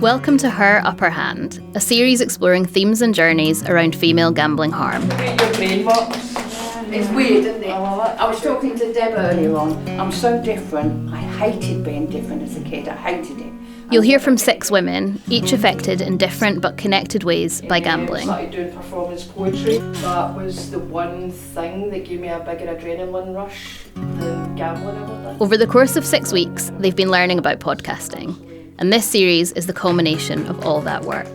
Welcome to Her Upper Hand, a series exploring themes and journeys around female gambling harm. Your brain works. It's weird, isn't it? I was talking to Deb earlier on. I'm so different. I hated being different as a kid. I hated it. You'll hear from 6 women, each affected in different but connected ways by gambling. I started doing performance poetry. That was the one thing that gave me a bigger adrenaline rush than gambling ever did. Over the course of 6 weeks, they've been learning about podcasting, and this series is the culmination of all that work.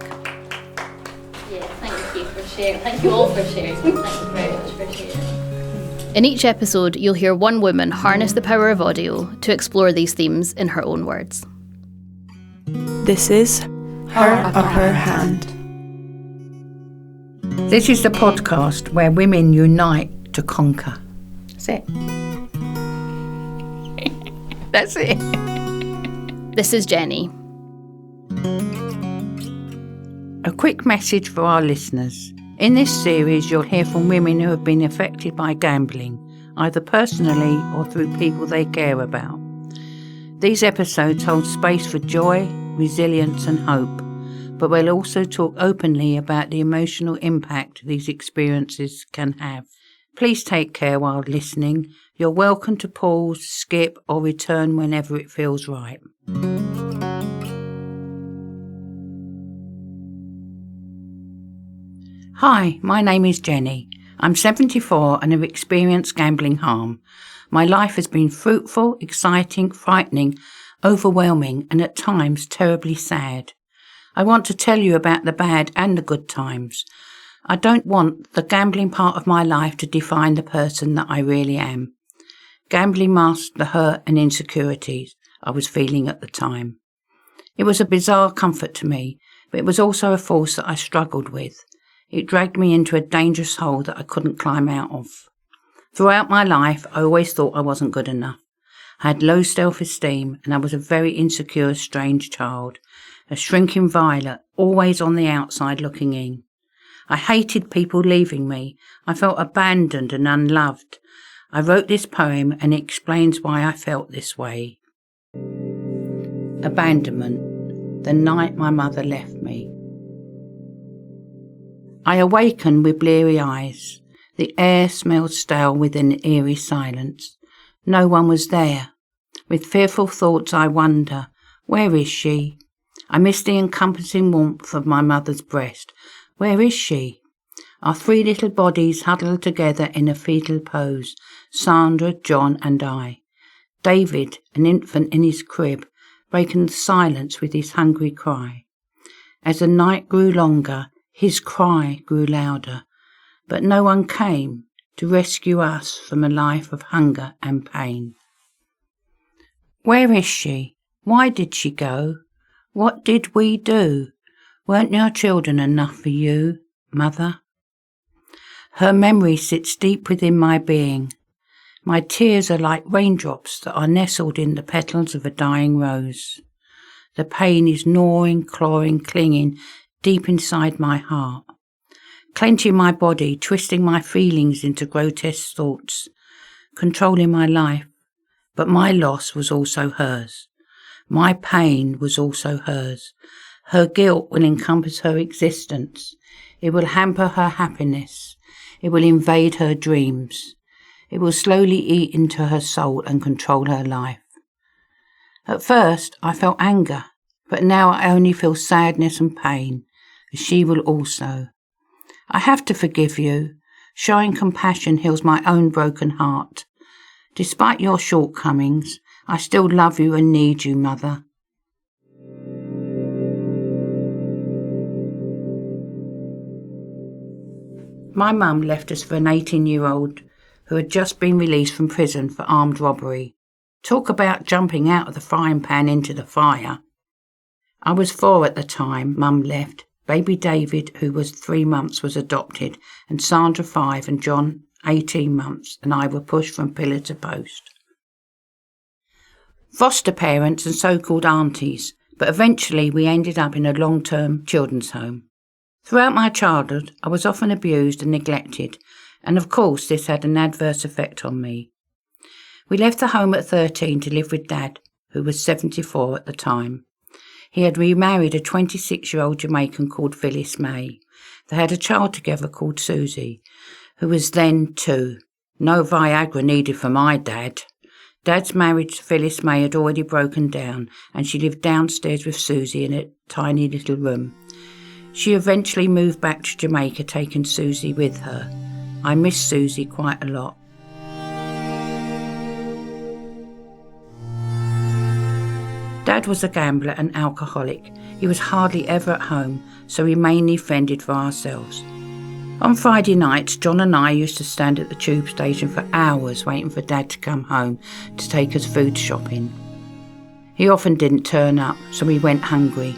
Yeah, thank you for sharing. Thank you all for sharing. Thank you very much for sharing. In each episode, you'll hear one woman harness the power of audio to explore these themes in her own words. This is Her Upper Hand. This is the podcast where women unite to conquer. That's it. That's it. This is Jenny. A quick message for our listeners. In this series, you'll hear from women who have been affected by gambling, either personally or through people they care about. These episodes hold space for joy, resilience and hope, but we'll also talk openly about the emotional impact these experiences can have. Please take care while listening. You're welcome to pause, skip or return whenever it feels right. Hi, my name is Jenny. I'm 74 and have experienced gambling harm. My life has been fruitful, exciting, frightening, overwhelming and at times terribly sad. I want to tell you about the bad and the good times. I don't want the gambling part of my life to define the person that I really am. Gambling masked the hurt and insecurities I was feeling at the time. It was a bizarre comfort to me, but it was also a force that I struggled with. It dragged me into a dangerous hole that I couldn't climb out of. Throughout my life, I always thought I wasn't good enough. I had low self-esteem and I was a very insecure, strange child, a shrinking violet, always on the outside looking in. I hated people leaving me. I felt abandoned and unloved. I wrote this poem and it explains why I felt this way. Abandonment, the night my mother left me. I awakened with bleary eyes. The air smelled stale with an eerie silence. No one was there. With fearful thoughts I wonder, where is she? I miss the encompassing warmth of my mother's breast. Where is she? Our 3 little bodies huddled together in a fetal pose, Sandra, John and I. David, an infant in his crib, breaking the silence with his hungry cry. As the night grew longer, his cry grew louder, but no one came to rescue us from a life of hunger and pain. Where is she? Why did she go? What did we do? Weren't our children enough for you, Mother? Her memory sits deep within my being. My tears are like raindrops that are nestled in the petals of a dying rose. The pain is gnawing, clawing, clinging deep inside my heart, clenching my body, twisting my feelings into grotesque thoughts, controlling my life. But my loss was also hers. My pain was also hers. Her guilt will encompass her existence. It will hamper her happiness. It will invade her dreams. It will slowly eat into her soul and control her life. At first, I felt anger, but now I only feel sadness and pain, as she will also. I have to forgive you. Showing compassion heals my own broken heart. Despite your shortcomings, I still love you and need you, Mother. My mum left us for an 18-year-old who had just been released from prison for armed robbery. Talk about jumping out of the frying pan into the fire. I was 4 at the time Mum left. Baby David, who was 3 months, was adopted, and Sandra 5 and John 18 months, and I were pushed from pillar to post. Foster parents and so-called aunties, but eventually we ended up in a long-term children's home. Throughout my childhood, I was often abused and neglected, and of course this had an adverse effect on me. We left the home at 13 to live with Dad, who was 74 at the time. He had remarried a 26-year-old Jamaican called Phyllis May. They had a child together called Susie, who was then 2. No Viagra needed for my dad. Dad's marriage to Phyllis May had already broken down, and she lived downstairs with Susie in a tiny little room. She eventually moved back to Jamaica, taking Susie with her. I miss Susie quite a lot. Dad was a gambler and alcoholic. He was hardly ever at home, so we mainly fended for ourselves. On Friday nights, John and I used to stand at the tube station for hours waiting for Dad to come home to take us food shopping. He often didn't turn up, so we went hungry.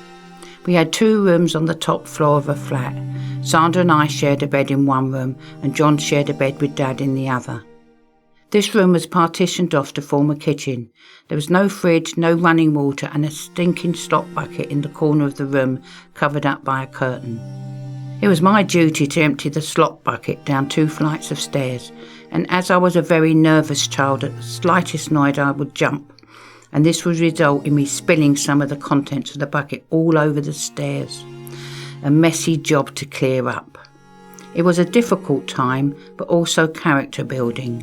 We had 2 rooms on the top floor of a flat. Sandra and I shared a bed in one room, and John shared a bed with Dad in the other. This room was partitioned off to form a kitchen. There was no fridge, no running water, and a stinking slop bucket in the corner of the room, covered up by a curtain. It was my duty to empty the slop bucket down 2 flights of stairs, and as I was a very nervous child, at the slightest noise I would jump, and this would result in me spilling some of the contents of the bucket all over the stairs. A messy job to clear up. It was a difficult time, but also character building.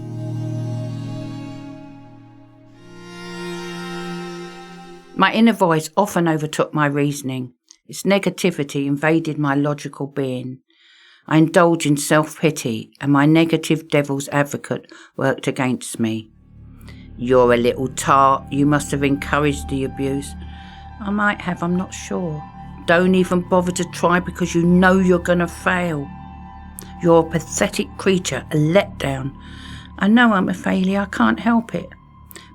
My inner voice often overtook my reasoning. Its negativity invaded my logical being. I indulged in self-pity, and my negative devil's advocate worked against me. You're a little tart, you must have encouraged the abuse. I might have, I'm not sure. Don't even bother to try because you know you're going to fail. You're a pathetic creature, a letdown. I know I'm a failure, I can't help it.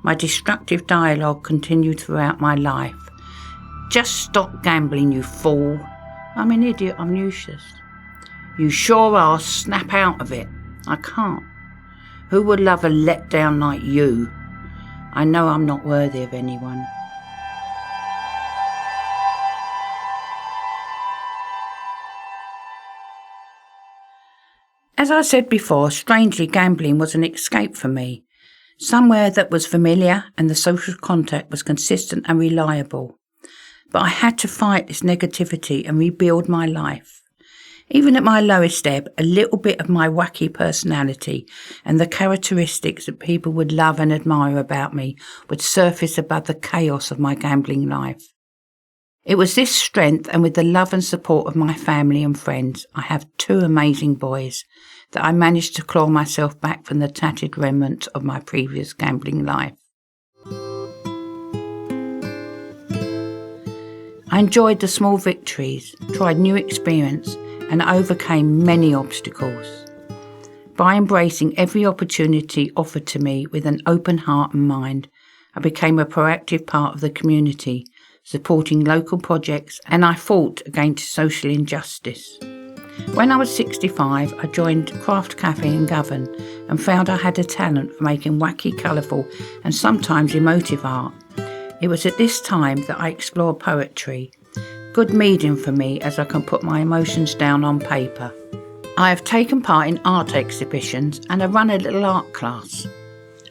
My destructive dialogue continued throughout my life. Just stop gambling, you fool. I'm an idiot, I'm useless. You sure are, snap out of it. I can't. Who would love a letdown like you? I know I'm not worthy of anyone. As I said before, strangely gambling was an escape for me. Somewhere that was familiar and the social contact was consistent and reliable. But I had to fight this negativity and rebuild my life. Even at my lowest ebb, a little bit of my wacky personality and the characteristics that people would love and admire about me would surface above the chaos of my gambling life. It was this strength, and with the love and support of my family and friends, I have 2 amazing boys, that I managed to claw myself back from the tattered remnants of my previous gambling life. I enjoyed the small victories, tried new experience, and overcame many obstacles. By embracing every opportunity offered to me with an open heart and mind, I became a proactive part of the community, supporting local projects, and I fought against social injustice. When I was 65, I joined Craft Cafe in Govan and found I had a talent for making wacky, colourful and sometimes emotive art. It was at this time that I explored poetry, good medium for me as I can put my emotions down on paper. I have taken part in art exhibitions and I run a little art class.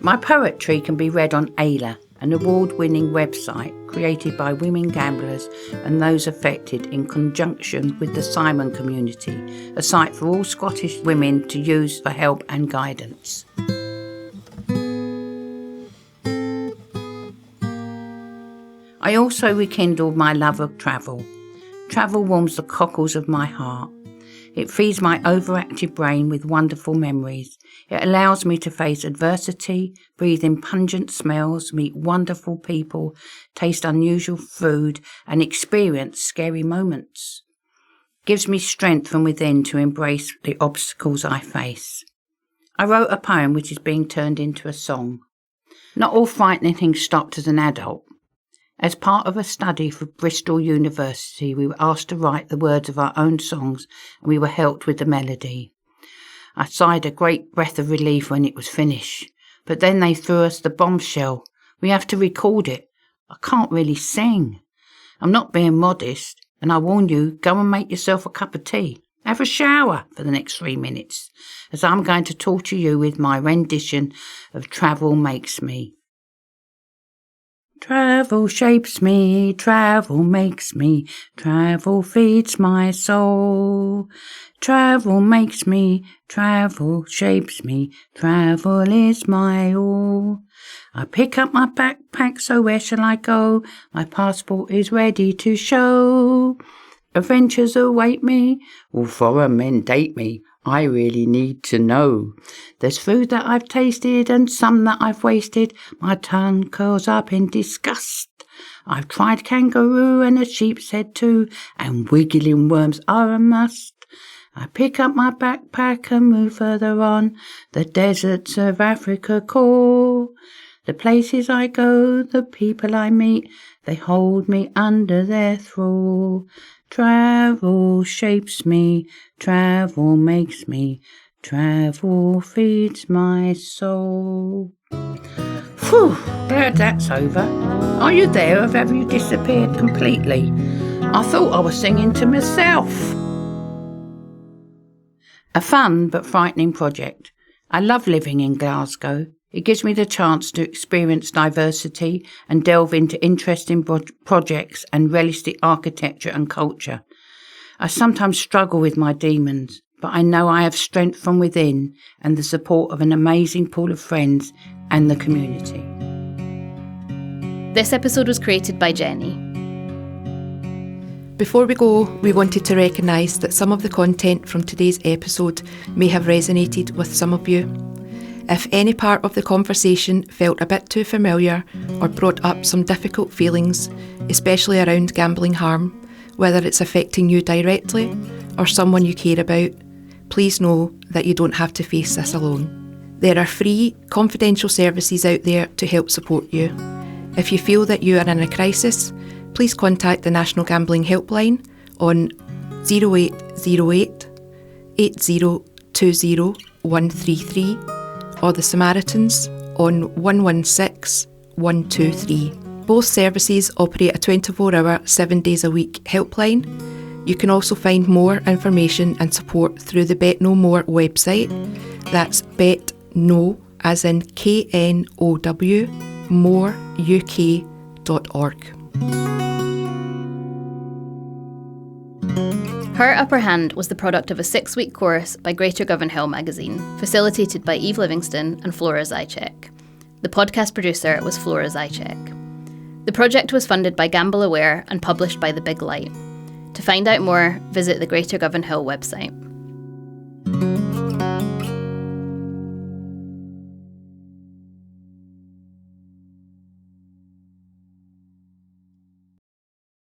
My poetry can be read on Ayla, an award-winning website created by women gamblers and those affected in conjunction with the Simon community, a site for all Scottish women to use for help and guidance. I also rekindled my love of travel. Travel warms the cockles of my heart. It feeds my overactive brain with wonderful memories. It allows me to face adversity, breathe in pungent smells, meet wonderful people, taste unusual food, and experience scary moments. It gives me strength from within to embrace the obstacles I face. I wrote a poem which is being turned into a song. Not all frightening things stopped as an adult. As part of a study for Bristol University, we were asked to write the words of our own songs, and we were helped with the melody. I sighed a great breath of relief when it was finished, but then they threw us the bombshell. We have to record it. I can't really sing. I'm not being modest, and I warn you, go and make yourself a cup of tea. Have a shower for the next 3 minutes, as I'm going to torture you with my rendition of Travel Makes Me. Travel shapes me, travel makes me, travel feeds my soul. Travel makes me, travel shapes me, travel is my all. I pick up my backpack, so where shall I go? My passport is ready to show. Adventures await me, will foreign men date me? I really need to know. There's food that I've tasted and some that I've wasted. My tongue curls up in disgust. I've tried kangaroo and a sheep's head too, and wiggling worms are a must. I pick up my backpack and move further on. The deserts of Africa call. The places I go, the people I meet, they hold me under their thrall. Travel shapes me, travel makes me, travel feeds my soul. Phew, glad that's over. Are you there or have you disappeared completely? I thought I was singing to myself. A fun but frightening project. I love living in Glasgow. It gives me the chance to experience diversity and delve into interesting projects and realistic architecture and culture. I sometimes struggle with my demons, but I know I have strength from within and the support of an amazing pool of friends and the community. This episode was created by Jenny. Before we go, we wanted to recognise that some of the content from today's episode may have resonated with some of you. If any part of the conversation felt a bit too familiar or brought up some difficult feelings, especially around gambling harm, whether it's affecting you directly or someone you care about, please know that you don't have to face this alone. There are free, confidential services out there to help support you. If you feel that you are in a crisis, please contact the National Gambling Helpline on 0808 8020 133 or the Samaritans on 116 123. Both services operate a 24-hour, 7 days a week helpline. You can also find more information and support through the Bet No More website. That's betno, as in KNOW, moreuk.org. Her Upper Hand was the product of a 6-week course by Greater Govanhill Magazine, facilitated by Eve Livingston and Flora Zajicek. The podcast producer was Flora Zajicek. The project was funded by Gamble Aware and published by The Big Light. To find out more, visit the Greater Govanhill website.